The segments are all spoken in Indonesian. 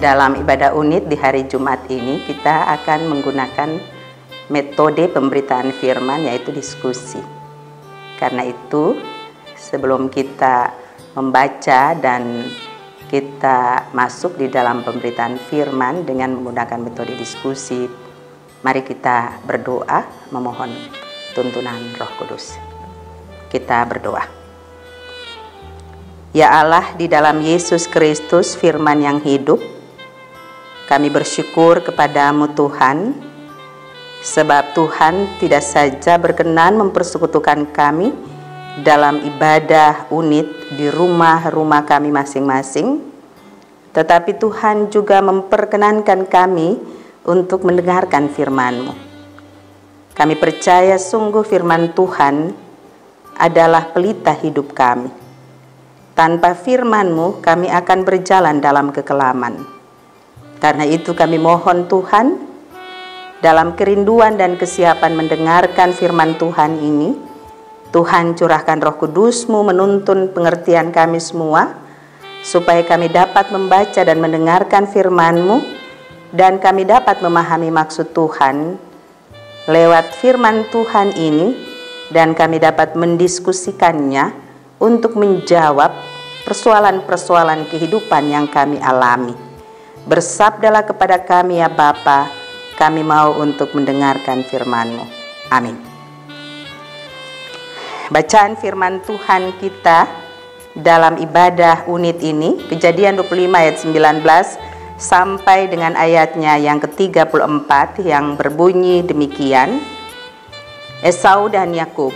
dalam ibadah unit di hari Jumat ini kita akan menggunakan metode pemberitaan firman, yaitu diskusi. Karena itu, sebelum kita membaca dan kita masuk di dalam pemberitaan firman dengan menggunakan metode diskusi, mari kita berdoa memohon tuntunan Roh Kudus. Kita berdoa. Ya Allah, di dalam Yesus Kristus firman yang hidup, kami bersyukur kepadamu Tuhan, sebab Tuhan tidak saja berkenan mempersekutukan kami dalam ibadah unit di rumah-rumah kami masing-masing, tetapi Tuhan juga memperkenankan kami untuk mendengarkan firman-Mu. Kami percaya sungguh firman Tuhan adalah pelita hidup kami. Tanpa firman-Mu kami akan berjalan dalam kekelaman. Karena itu kami mohon Tuhan, dalam kerinduan dan kesiapan mendengarkan firman Tuhan ini, Tuhan curahkan Roh Kudus-Mu menuntun pengertian kami semua, supaya kami dapat membaca dan mendengarkan firman-Mu, dan kami dapat memahami maksud Tuhan lewat firman Tuhan ini, dan kami dapat mendiskusikannya untuk menjawab persoalan-persoalan kehidupan yang kami alami. Bersabdalah kepada kami ya Bapa, kami mau untuk mendengarkan firman-Mu. Amin. Bacaan firman Tuhan kita dalam ibadah unit ini, Kejadian 25 ayat 19 sampai dengan ayatnya yang ke-34 yang berbunyi demikian. Esau dan Yakub.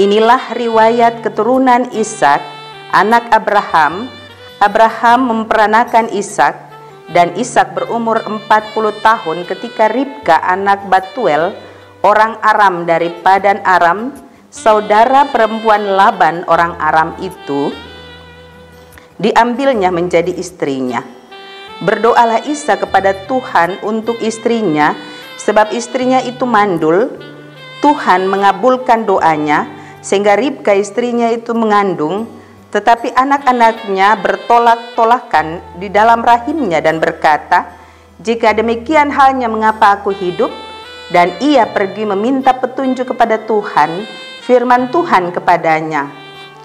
Inilah riwayat keturunan Ishak, anak Abraham. Abraham memperanakan Ishak, dan Ishak berumur 40 tahun ketika Ribka anak Batuel, orang Aram dari Padan Aram, saudara perempuan Laban orang Aram itu, diambilnya menjadi istrinya. Berdoalah Ishak kepada Tuhan untuk istrinya, sebab istrinya itu mandul. Tuhan mengabulkan doanya, sehingga Ribka istrinya itu mengandung, tetapi anak-anaknya bertolak-tolakan di dalam rahimnya dan berkata, jika demikian halnya mengapa aku hidup? Dan ia pergi meminta petunjuk kepada Tuhan. Firman Tuhan kepadanya,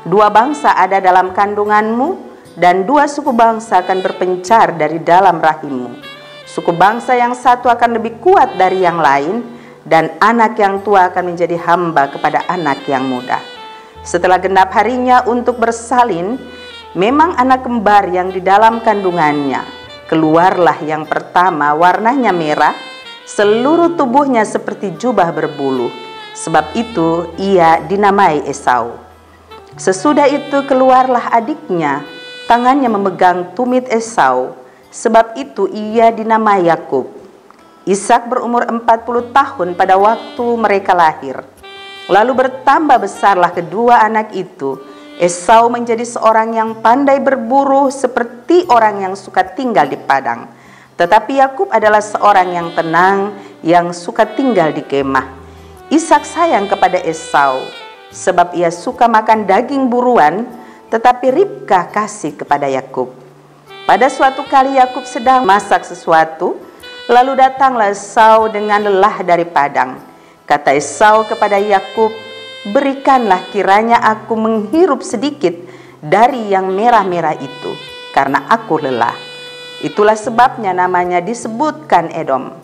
2 bangsa ada dalam kandunganmu, dan 2 suku bangsa akan berpencar dari dalam rahimmu. Suku bangsa yang satu akan lebih kuat dari yang lain, dan anak yang tua akan menjadi hamba kepada anak yang muda. Setelah genap harinya untuk bersalin, memang anak kembar yang di dalam kandungannya. Keluarlah yang pertama, warnanya merah, seluruh tubuhnya seperti jubah berbulu. Sebab itu ia dinamai Esau. Sesudah itu keluarlah adiknya, tangannya memegang tumit Esau. Sebab itu ia dinamai Yakub. Ishak berumur 40 tahun pada waktu mereka lahir. Lalu bertambah besarlah kedua anak itu. Esau menjadi seorang yang pandai berburu seperti orang yang suka tinggal di padang. Tetapi Yakub adalah seorang yang tenang, yang suka tinggal di kemah. Ishak sayang kepada Esau, sebab ia suka makan daging buruan, tetapi Ribka kasih kepada Yakub. Pada suatu kali Yakub sedang masak sesuatu, lalu datanglah Esau dengan lelah dari padang. Kata Esau kepada Yakub, berikanlah kiranya aku menghirup sedikit dari yang merah-merah itu, karena aku lelah. Itulah sebabnya namanya disebutkan Edom.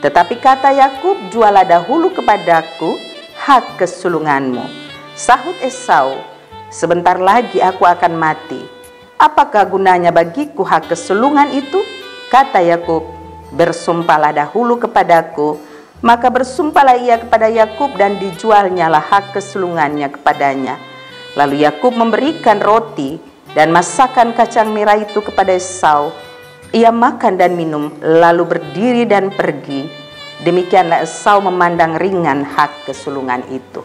Tetapi kata Yakub, jualah dahulu kepadaku hak kesulunganmu. Sahut Esau, sebentar lagi aku akan mati. Apakah gunanya bagiku hak kesulungan itu? Kata Yakub, bersumpahlah dahulu kepadaku. Maka bersumpahlah ia kepada Yakub, dan dijualnyalah hak kesulungannya kepadanya. Lalu Yakub memberikan roti dan masakan kacang merah itu kepada Esau. Ia makan dan minum, lalu berdiri dan pergi. Demikianlah Esau memandang ringan hak kesulungan itu.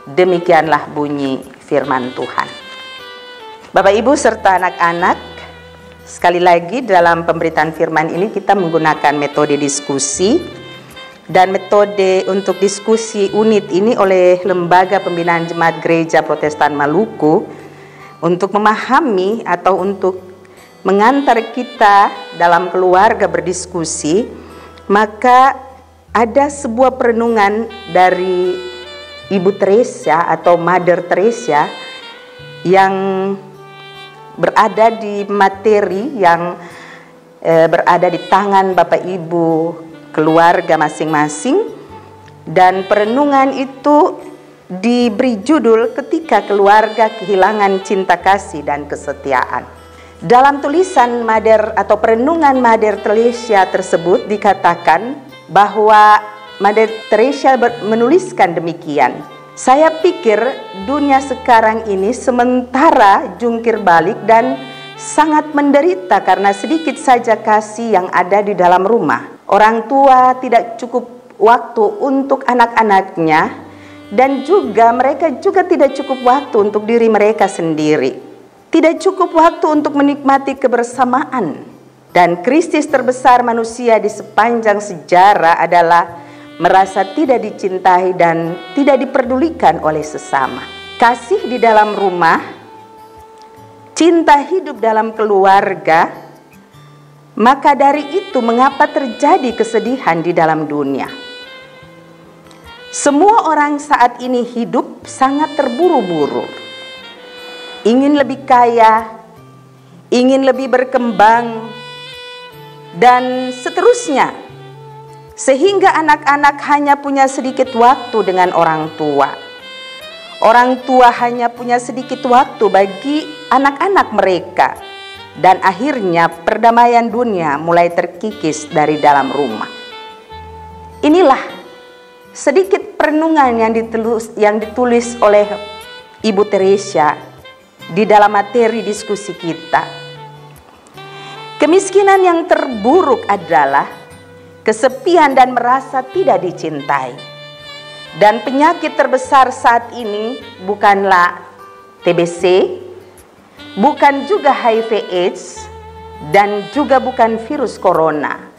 Demikianlah bunyi firman Tuhan. Bapak Ibu serta anak-anak, sekali lagi dalam pemberitaan firman ini kita menggunakan metode diskusi. Dan metode untuk diskusi unit ini oleh Lembaga Pembinaan Jemaat Gereja Protestan Maluku untuk memahami atau untuk mengantar kita dalam keluarga berdiskusi, maka ada sebuah perenungan dari Ibu Teresa atau Mother Teresa yang berada di materi yang berada di tangan Bapak Ibu keluarga masing-masing, dan perenungan itu diberi judul Ketika Keluarga Kehilangan Cinta Kasih dan Kesetiaan. Dalam tulisan Mother atau perenungan Mother Teresa tersebut dikatakan bahwa Mother Teresa menuliskan demikian: saya pikir dunia sekarang ini sementara jungkir balik dan sangat menderita karena sedikit saja kasih yang ada di dalam rumah. Orang tua tidak cukup waktu untuk anak-anaknya, dan juga mereka juga tidak cukup waktu untuk diri mereka sendiri. Tidak cukup waktu untuk menikmati kebersamaan. Dan krisis terbesar manusia di sepanjang sejarah adalah merasa tidak dicintai dan tidak diperdulikan oleh sesama. Kasih di dalam rumah, cinta hidup dalam keluarga, maka dari itu mengapa terjadi kesedihan di dalam dunia. Semua orang saat ini hidup sangat terburu-buru, ingin lebih kaya, ingin lebih berkembang, dan seterusnya, sehingga anak-anak hanya punya sedikit waktu dengan orang tua. Orang tua hanya punya sedikit waktu bagi anak-anak mereka, dan akhirnya perdamaian dunia mulai terkikis dari dalam rumah. Inilah sedikit perenungan yang ditulis oleh Ibu Teresa di dalam materi diskusi kita. Kemiskinan yang terburuk adalah kesepian dan merasa tidak dicintai. Dan penyakit terbesar saat ini bukanlah TBC, bukan juga HIV/AIDS, dan juga bukan virus corona,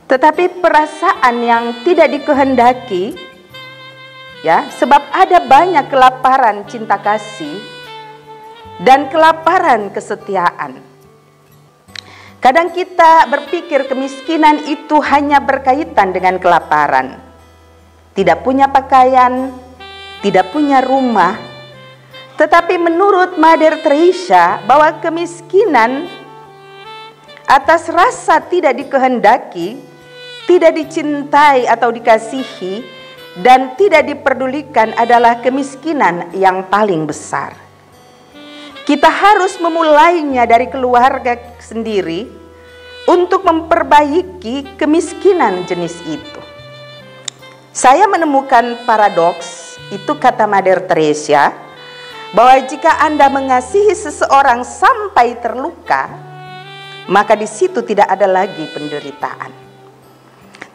tetapi perasaan yang tidak dikehendaki, ya, sebab ada banyak kelaparan cinta kasih dan kelaparan kesetiaan. Kadang kita berpikir kemiskinan itu hanya berkaitan dengan kelaparan, tidak punya pakaian, tidak punya rumah. Tetapi menurut Mother Teresa bahwa kemiskinan atas rasa tidak dikehendaki, tidak dicintai atau dikasihi, dan tidak diperdulikan adalah kemiskinan yang paling besar. Kita harus memulainya dari keluarga sendiri untuk memperbaiki kemiskinan jenis itu. Saya menemukan paradoks, itu kata Mother Teresa, bahwa jika Anda mengasihi seseorang sampai terluka, maka di situ tidak ada lagi penderitaan.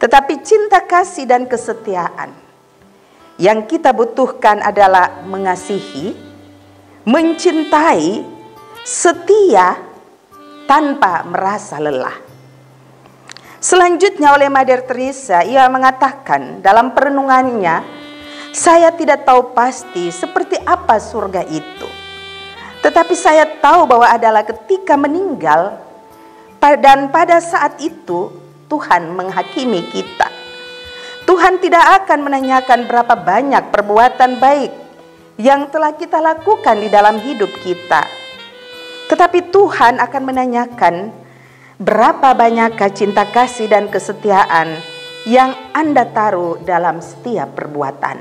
Tetapi cinta kasih dan kesetiaan yang kita butuhkan adalah mengasihi, mencintai, setia tanpa merasa lelah. Selanjutnya oleh Mother Teresa, ia mengatakan dalam perenungannya, saya tidak tahu pasti seperti apa surga itu. Tetapi saya tahu bahwa adalah ketika meninggal, dan pada saat itu Tuhan menghakimi kita. Tuhan tidak akan menanyakan berapa banyak perbuatan baik yang telah kita lakukan di dalam hidup kita. Tetapi Tuhan akan menanyakan berapa banyakkah cinta kasih dan kesetiaan yang Anda taruh dalam setiap perbuatan.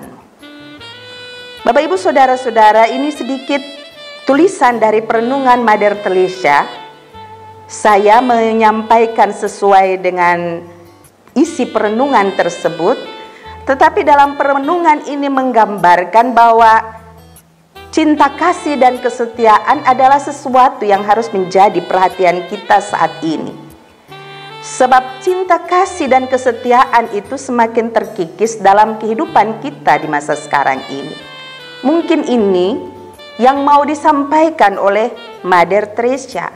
Bapak Ibu Saudara-saudara, ini sedikit tulisan dari perenungan Mother Teresa. Saya menyampaikan sesuai dengan isi perenungan tersebut, tetapi dalam perenungan ini menggambarkan bahwa cinta kasih dan kesetiaan adalah sesuatu yang harus menjadi perhatian kita saat ini. Sebab cinta kasih dan kesetiaan itu semakin terkikis dalam kehidupan kita di masa sekarang ini. Mungkin ini yang mau disampaikan oleh Mother Teresa.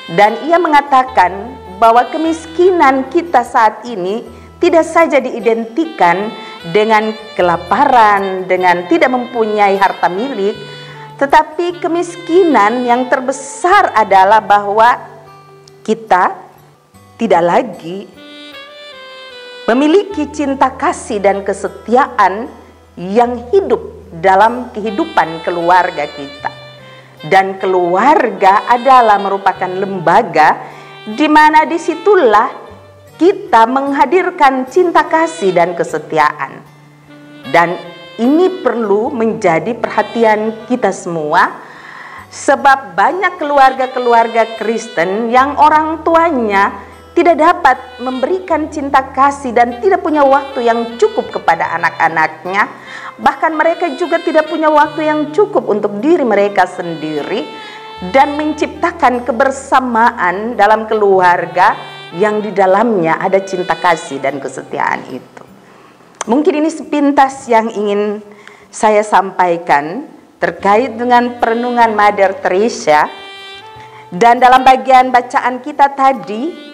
Dan ia mengatakan bahwa kemiskinan kita saat ini tidak saja diidentikan dengan kelaparan, dengan tidak mempunyai harta milik, Tetapi kemiskinan yang terbesar adalah bahwa kita tidak lagi memiliki cinta kasih dan kesetiaan yang hidup dalam kehidupan keluarga kita. Dan keluarga adalah merupakan lembaga di mana disitulah kita menghadirkan cinta kasih dan kesetiaan. Dan ini perlu menjadi perhatian kita semua, sebab banyak keluarga-keluarga Kristen yang orang tuanya tidak dapat memberikan cinta kasih dan tidak punya waktu yang cukup kepada anak-anaknya. Bahkan mereka juga tidak punya waktu yang cukup untuk diri mereka sendiri dan menciptakan kebersamaan dalam keluarga yang di dalamnya ada cinta kasih dan kesetiaan itu. Mungkin ini sepintas yang ingin saya sampaikan terkait dengan perenungan Mother Teresa. Dan dalam bagian bacaan kita tadi,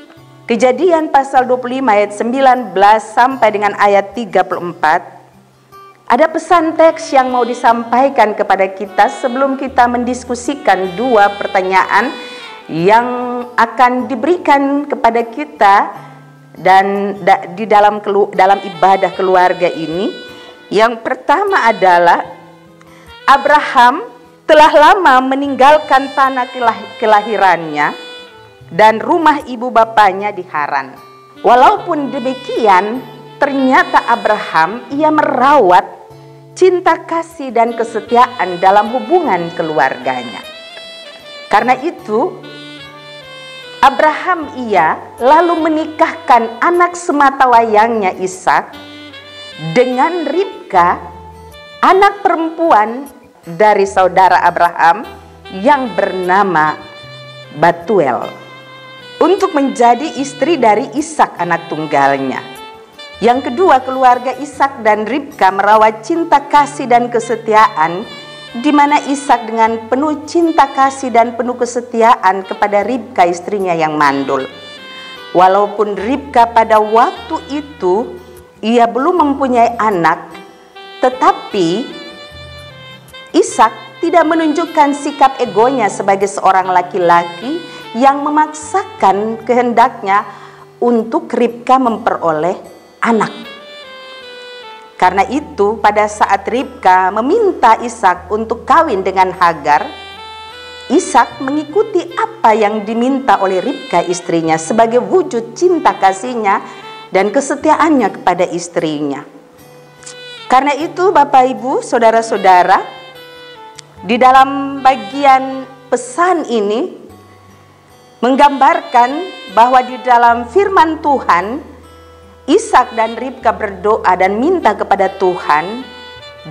Kejadian pasal 25 ayat 19 sampai dengan ayat 34, ada pesan teks yang mau disampaikan kepada kita sebelum kita mendiskusikan dua pertanyaan yang akan diberikan kepada kita dan di dalam ibadah keluarga ini. Yang pertama adalah, Abraham telah lama meninggalkan tanah kelahirannya dan rumah ibu bapanya di Haran. Walaupun demikian, ternyata Abraham ia merawat cinta kasih dan kesetiaan dalam hubungan keluarganya. Karena itu, Abraham ia lalu menikahkan anak sematawayangnya Ishak dengan Ribka, anak perempuan dari saudara Abraham yang bernama Batuel, untuk menjadi istri dari Ishak anak tunggalnya. Yang kedua, keluarga Ishak dan Ribka merawat cinta kasih dan kesetiaan, di mana Ishak dengan penuh cinta kasih dan penuh kesetiaan kepada Ribka istrinya yang mandul. Walaupun Ribka pada waktu itu ia belum mempunyai anak, tetapi Ishak tidak menunjukkan sikap egonya sebagai seorang laki-laki yang memaksakan kehendaknya untuk Ribka memperoleh anak. Karena itu, pada saat Ribka meminta Ishak untuk kawin dengan Hagar, Ishak mengikuti apa yang diminta oleh Ribka istrinya sebagai wujud cinta kasihnya dan kesetiaannya kepada istrinya. Karena itu, Bapak Ibu, saudara-saudara, di dalam bagian pesan ini menggambarkan bahwa di dalam firman Tuhan, Ishak dan Ribka berdoa dan minta kepada Tuhan,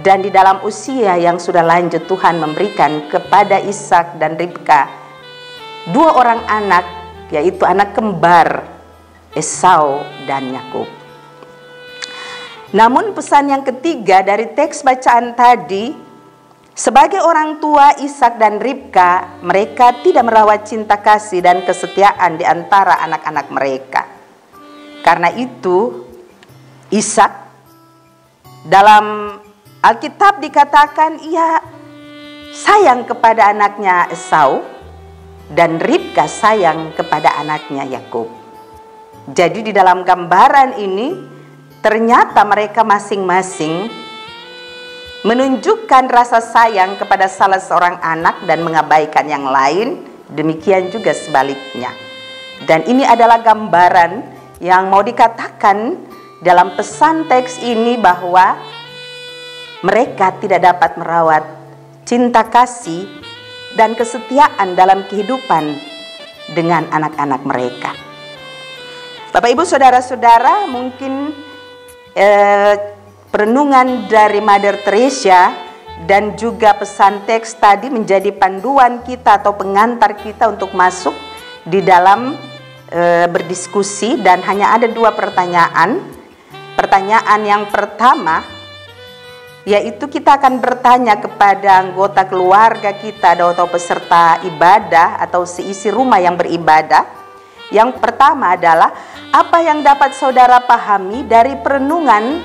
dan di dalam usia yang sudah lanjut Tuhan memberikan kepada Ishak dan Ribka dua orang anak, yaitu anak kembar Esau dan Yakub. Namun pesan yang ketiga dari teks bacaan tadi, sebagai orang tua Ishak dan Ribka, mereka tidak merawat cinta kasih dan kesetiaan di antara anak-anak mereka. Karena itu, Ishak dalam Alkitab dikatakan ia sayang kepada anaknya Esau dan Ribka sayang kepada anaknya Yakub. Jadi di dalam gambaran ini ternyata mereka masing-masing menunjukkan rasa sayang kepada salah seorang anak dan mengabaikan yang lain, demikian juga sebaliknya. Dan ini adalah gambaran yang mau dikatakan dalam pesan teks ini bahwa mereka tidak dapat merawat cinta kasih dan kesetiaan dalam kehidupan dengan anak-anak mereka. Bapak Ibu saudara-saudara, mungkin perenungan dari Mother Teresa dan juga pesan teks tadi menjadi panduan kita atau pengantar kita untuk masuk di dalam berdiskusi, dan hanya ada dua pertanyaan. Pertanyaan yang pertama yaitu kita akan bertanya kepada anggota keluarga kita atau peserta ibadah atau seisi rumah yang beribadah. Yang pertama adalah, apa yang dapat saudara pahami dari perenungan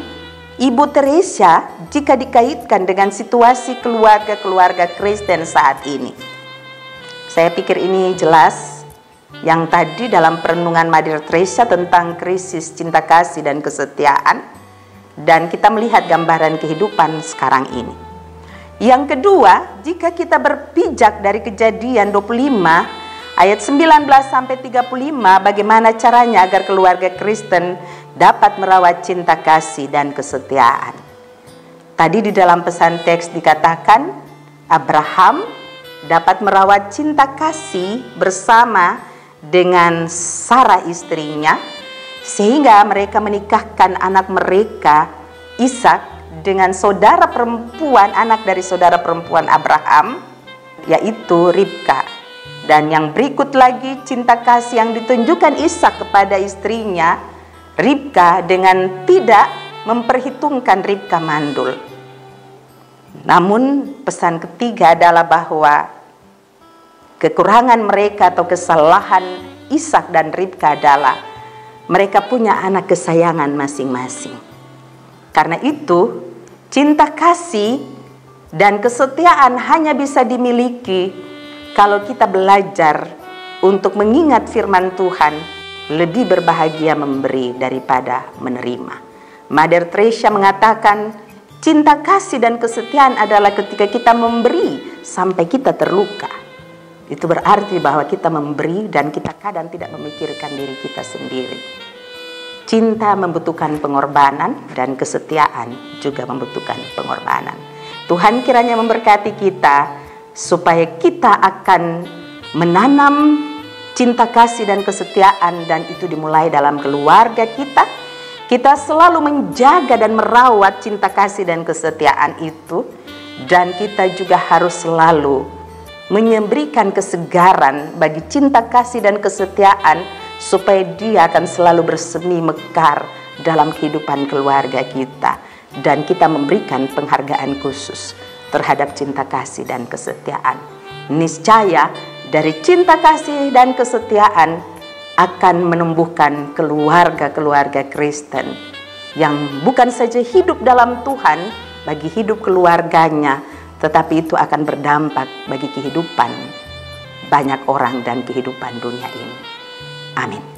Ibu Teresa jika dikaitkan dengan situasi keluarga-keluarga Kristen saat ini. Saya pikir ini jelas yang tadi dalam perenungan Mother Teresa tentang krisis cinta kasih dan kesetiaan, dan kita melihat gambaran kehidupan sekarang ini. Yang kedua, jika kita berpijak dari Kejadian 25 ayat 19 sampai 35, bagaimana caranya agar keluarga Kristen dapat merawat cinta kasih dan kesetiaan. Tadi di dalam pesan teks dikatakan Abraham dapat merawat cinta kasih bersama dengan Sarah istrinya, sehingga mereka menikahkan anak mereka Ishak dengan saudara perempuan, anak dari saudara perempuan Abraham, yaitu Ribka. Dan yang berikut lagi cinta kasih yang ditunjukkan Ishak kepada istrinya Ribka dengan tidak memperhitungkan Ribka mandul. Namun pesan ketiga adalah bahwa kekurangan mereka atau kesalahan Ishak dan Ribka adalah mereka punya anak kesayangan masing-masing. Karena itu cinta kasih dan kesetiaan hanya bisa dimiliki kalau kita belajar untuk mengingat firman Tuhan, lebih berbahagia memberi daripada menerima. Mother Teresa mengatakan, cinta kasih dan kesetiaan adalah ketika kita memberi sampai kita terluka. Itu berarti bahwa kita memberi dan kita kadang tidak memikirkan diri kita sendiri. Cinta membutuhkan pengorbanan dan kesetiaan juga membutuhkan pengorbanan. Tuhan kiranya memberkati kita supaya kita akan menanam cinta kasih dan kesetiaan, dan itu dimulai dalam keluarga kita. Kita selalu menjaga dan merawat cinta kasih dan kesetiaan itu, dan kita juga harus selalu memberikan kesegaran bagi cinta kasih dan kesetiaan supaya dia akan selalu bersemi mekar dalam kehidupan keluarga kita, dan kita memberikan penghargaan khusus terhadap cinta kasih dan kesetiaan. Niscaya dari cinta kasih dan kesetiaan akan menumbuhkan keluarga-keluarga Kristen yang bukan saja hidup dalam Tuhan bagi hidup keluarganya, tetapi itu akan berdampak bagi kehidupan banyak orang dan kehidupan dunia ini. Amin.